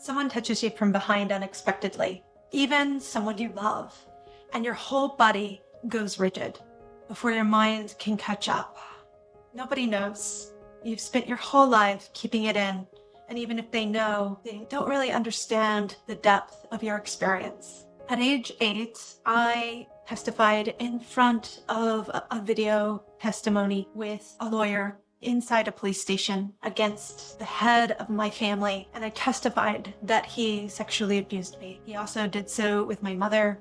someone touches you from behind unexpectedly, even someone you love, and your whole body goes rigid before your mind can catch up. Nobody knows. You've spent your whole life keeping it in, and even if they know, they don't really understand the depth of your experience. At age 8, I testified in front of a video testimony with a lawyer inside a police station against the head of my family, and I testified that he sexually abused me. He also did so with my mother,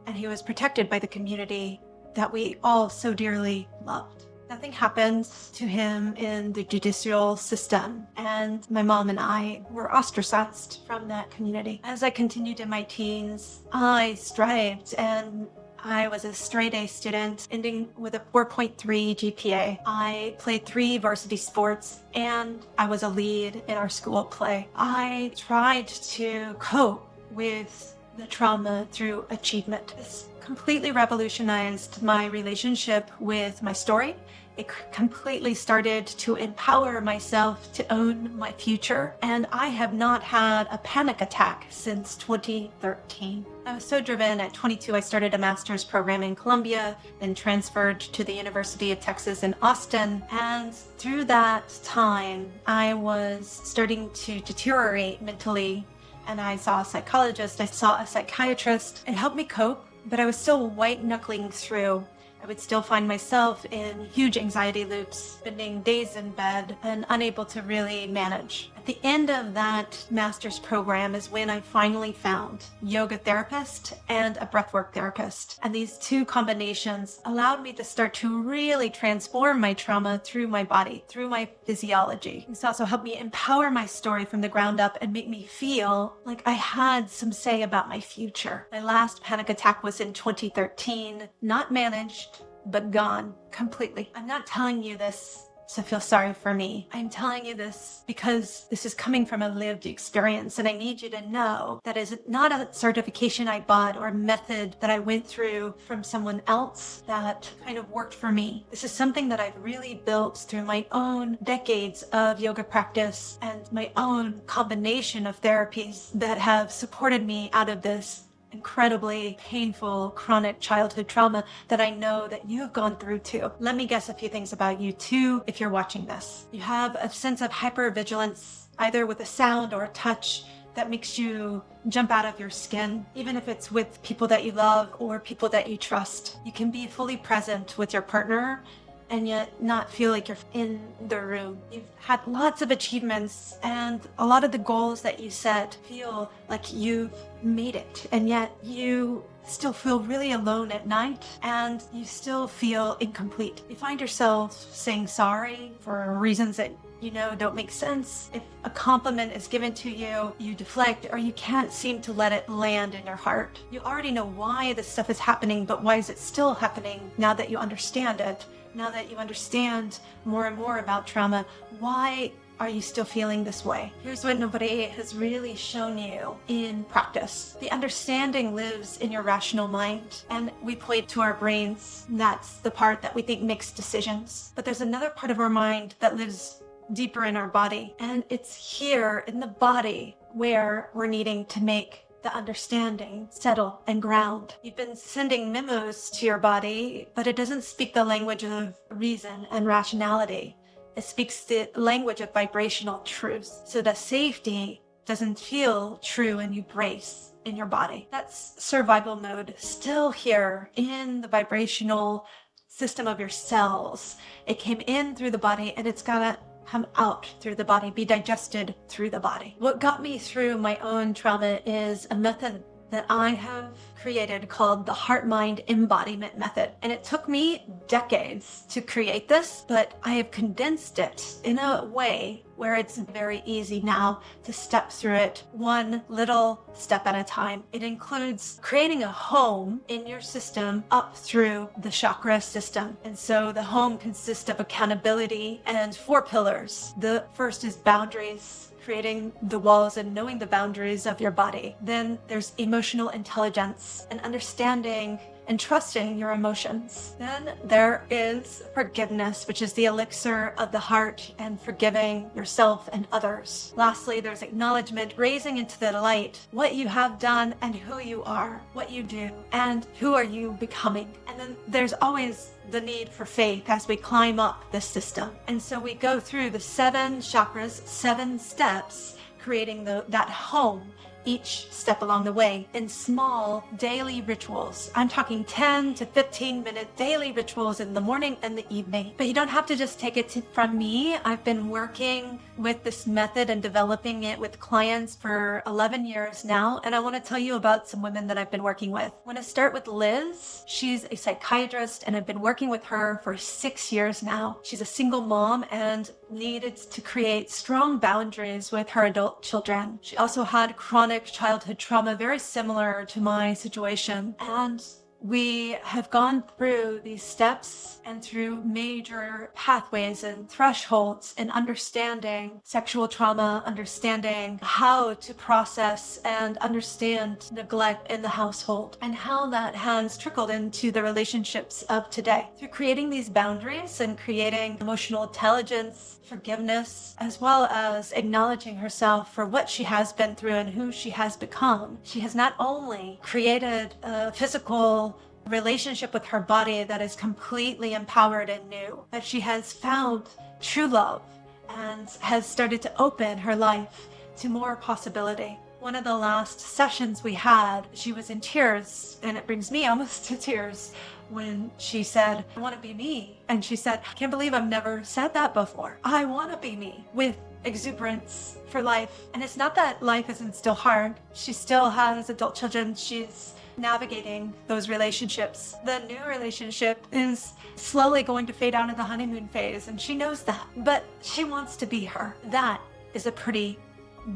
and he was protected by the community that we all so dearly loved. Nothing happened to him in the judicial system, and my mom and I were ostracized from that community. As I continued in my teens, I strived, and I was a straight A student, ending with a 4.3 GPA. I played 3 varsity sports, and I was a lead in our school play. I tried to cope with the trauma through achievement. This completely revolutionized my relationship with my story. It completely started to empower myself to own my future, and I have not had a panic attack since 2013. I was so driven. At 22, I started a master's program in Columbia, then transferred to the University of Texas in Austin, and through that time, I was starting to deteriorate mentally, and I saw a psychologist, I saw a psychiatrist. It helped me cope, but I was still white-knuckling through. I would still find myself in huge anxiety loops, spending days in bed and unable to really manage. At the end of that master's program is when I finally found a yoga therapist and a breathwork therapist. And these two combinations allowed me to start to really transform my trauma through my body, through my physiology. This also helped me empower my story from the ground up and make me feel like I had some say about my future. My last panic attack was in 2013, not managed, but gone completely. I'm not telling you this to feel sorry for me. I'm telling you this because this is coming from a lived experience, and I need you to know that is not a certification I bought or a method that I went through from someone else that kind of worked for me. This is something that I've really built through my own decades of yoga practice and my own combination of therapies that have supported me out of this incredibly painful chronic childhood trauma that I know that you have gone through too. Let me guess a few things about you too if you're watching this. You have a sense of hypervigilance, either with a sound or a touch that makes you jump out of your skin, even if it's with people that you love or people that you trust. You can be fully present with your partner and yet not feel like you're in the room. You've had lots of achievements, and a lot of the goals that you set feel like you've made it, and yet you still feel really alone at night, and you still feel incomplete. You find yourself saying sorry for reasons that you know don't make sense. If a compliment is given to you, you deflect, or you can't seem to let it land in your heart. You already know why this stuff is happening, but why is it still happening now that you understand it? Now that you understand more and more about trauma, why are you still feeling this way? Here's what nobody has really shown you in practice. The understanding lives in your rational mind, and we point to our brains. That's the part that we think makes decisions. But there's another part of our mind that lives deeper in our body, and it's here in the body where we're needing to make the understanding settle and ground. You've been sending memos to your body, but it doesn't speak the language of reason and rationality. It speaks the language of vibrational truth. So that safety doesn't feel true and you brace in your body. That's survival mode still here in the vibrational system of your cells. It came in through the body, and it's gotta come out through the body, be digested through the body. What got me through my own trauma is a method that I have created called the Heartmind Embodiment method. And it took me decades to create this, but I have condensed it in a way where it's very easy now to step through it one little step at a time. It includes creating a home in your system up through the chakra system. And so the home consists of accountability and 4 pillars. The first is boundaries, creating the walls and knowing the boundaries of your body. Then there's emotional intelligence and understanding and trusting your emotions. Then there is forgiveness, which is the elixir of the heart and forgiving yourself and others. Lastly, there's acknowledgement, raising into the light what you have done and who you are, what you do, and who are you becoming. And then there's always the need for faith as we climb up this system. And so we go through the 7 chakras, 7 steps, creating that home each step along the way in small daily rituals. I'm talking 10 to 15 minute daily rituals in the morning and the evening. But you don't have to just take it from me. I've been working with this method and developing it with clients for 11 years now. And I want to tell you about some women that I've been working with. I want to start with Liz. She's a psychiatrist and I've been working with her for 6 years now. She's a single mom and needed to create strong boundaries with her adult children. She also had chronic childhood trauma, very similar to my situation. And we have gone through these steps and through major pathways and thresholds in understanding sexual trauma, understanding how to process and understand neglect in the household, and how that has trickled into the relationships of today. Through creating these boundaries and creating emotional intelligence, forgiveness, as well as acknowledging herself for what she has been through and who she has become, she has not only created a physical relationship with her body that is completely empowered and new, but she has found true love and has started to open her life to more possibility. One of the last sessions we had, she was in tears, and it brings me almost to tears when she said, "I want to be me." And she said, "I can't believe I've never said that before. I want to be me," with exuberance for life. And it's not that life isn't still hard. She still has adult children. She's navigating those relationships. The new relationship is slowly going to fade out of the honeymoon phase, and she knows that. But she wants to be her. That is a pretty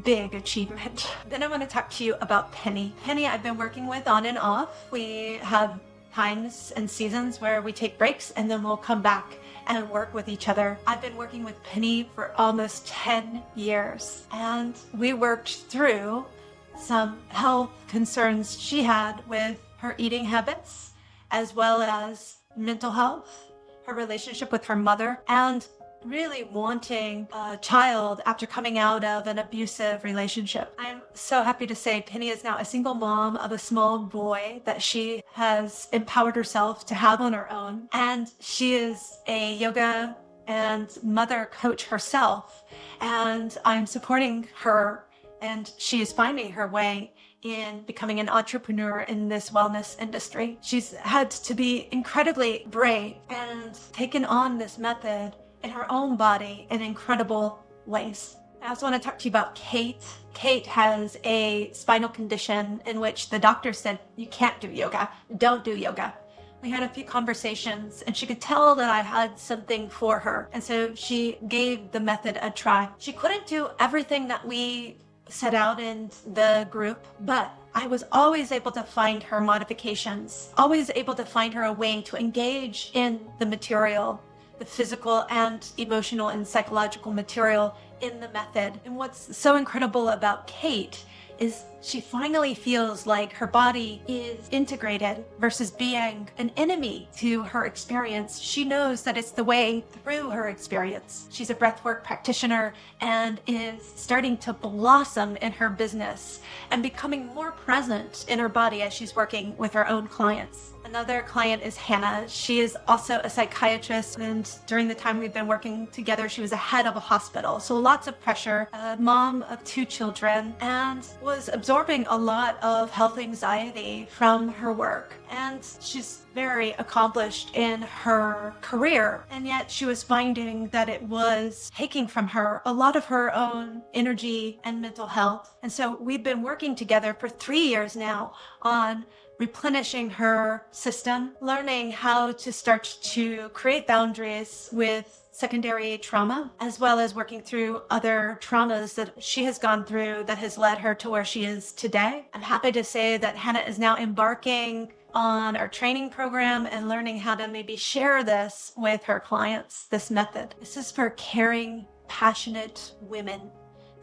big achievement. Then I want to talk to you about Penny. Penny I've been working with on and off. We have times and seasons where we take breaks and then we'll come back and work with each other. I've been working with Penny for almost 10 years, and we worked through some health concerns she had with her eating habits, as well as mental health, her relationship with her mother, and really wanting a child after coming out of an abusive relationship. I'm so happy to say Penny is now a single mom of a small boy that she has empowered herself to have on her own. And she is a yoga and mother coach herself. And I'm supporting her, and she is finding her way in becoming an entrepreneur in this wellness industry. She's had to be incredibly brave and taken on this method in her own body in incredible ways. I also want to talk to you about Kate. Kate has a spinal condition in which the doctor said, "You can't do yoga, don't do yoga." We had a few conversations and she could tell that I had something for her. And so she gave the method a try. She couldn't do everything that we set out in the group, but I was always able to find her modifications, always able to find her a way to engage in the material, the physical and emotional and psychological material in the method. And what's so incredible about Kate is she finally feels like her body is integrated versus being an enemy to her experience. She knows that it's the way through her experience. She's a breathwork practitioner and is starting to blossom in her business and becoming more present in her body as she's working with her own clients. Another client is Hannah. She is also a psychiatrist, and during the time we've been working together, she was a head of a hospital. So lots of pressure, a mom of 2 children, and was absorbing a lot of health anxiety from her work. And she's very accomplished in her career, and yet she was finding that it was taking from her a lot of her own energy and mental health. And so we've been working together for 3 years now on replenishing her system, learning how to start to create boundaries with secondary trauma, as well as working through other traumas that she has gone through that has led her to where she is today. I'm happy to say that Hannah is now embarking on our training program and learning how to maybe share this with her clients, this method. This is for caring, passionate women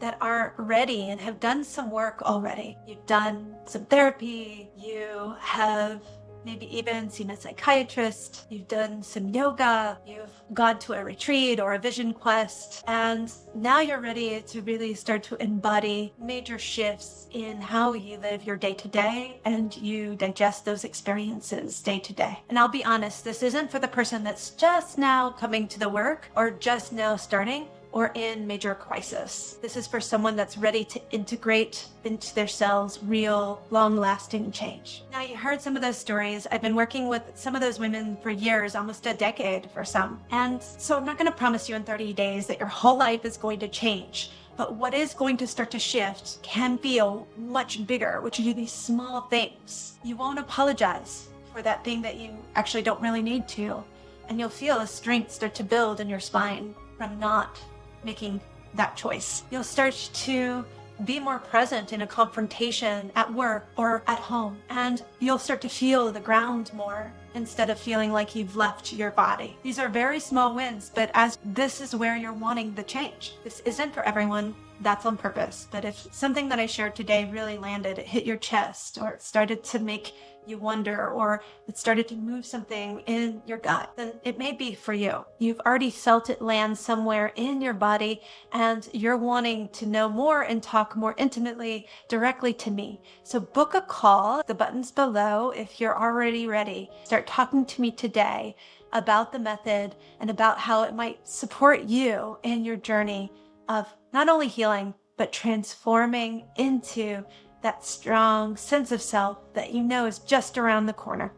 that are ready and have done some work already. You've done some therapy, you have maybe even seen a psychiatrist, you've done some yoga, you've gone to a retreat or a vision quest, and now you're ready to really start to embody major shifts in how you live your day-to-day and you digest those experiences day-to-day. And I'll be honest, this isn't for the person that's just now coming to the work or just now starting or in major crisis. This is for someone that's ready to integrate into their cells real, long-lasting change. Now, you heard some of those stories. I've been working with some of those women for years, almost a decade for some. And so I'm not going to promise you in 30 days that your whole life is going to change. But what is going to start to shift can feel much bigger, which are these small things. You won't apologize for that thing that you actually don't really need to. And you'll feel a strength start to build in your spine from not making that choice. You'll start to be more present in a confrontation at work or at home, and you'll start to feel the ground more instead of feeling like you've left your body. These are very small wins, but as this is where you're wanting the change. This isn't for everyone. That's on purpose. But if something that I shared today really landed, it hit your chest, or it started to make you wonder, or it started to move something in your gut, then it may be for you. You've already felt it land somewhere in your body, and you're wanting to know more and talk more intimately directly to me. So book a call. The button's below if you're already ready. Start talking to me today about the method and about how it might support you in your journey of not only healing, but transforming into that strong sense of self that you know is just around the corner.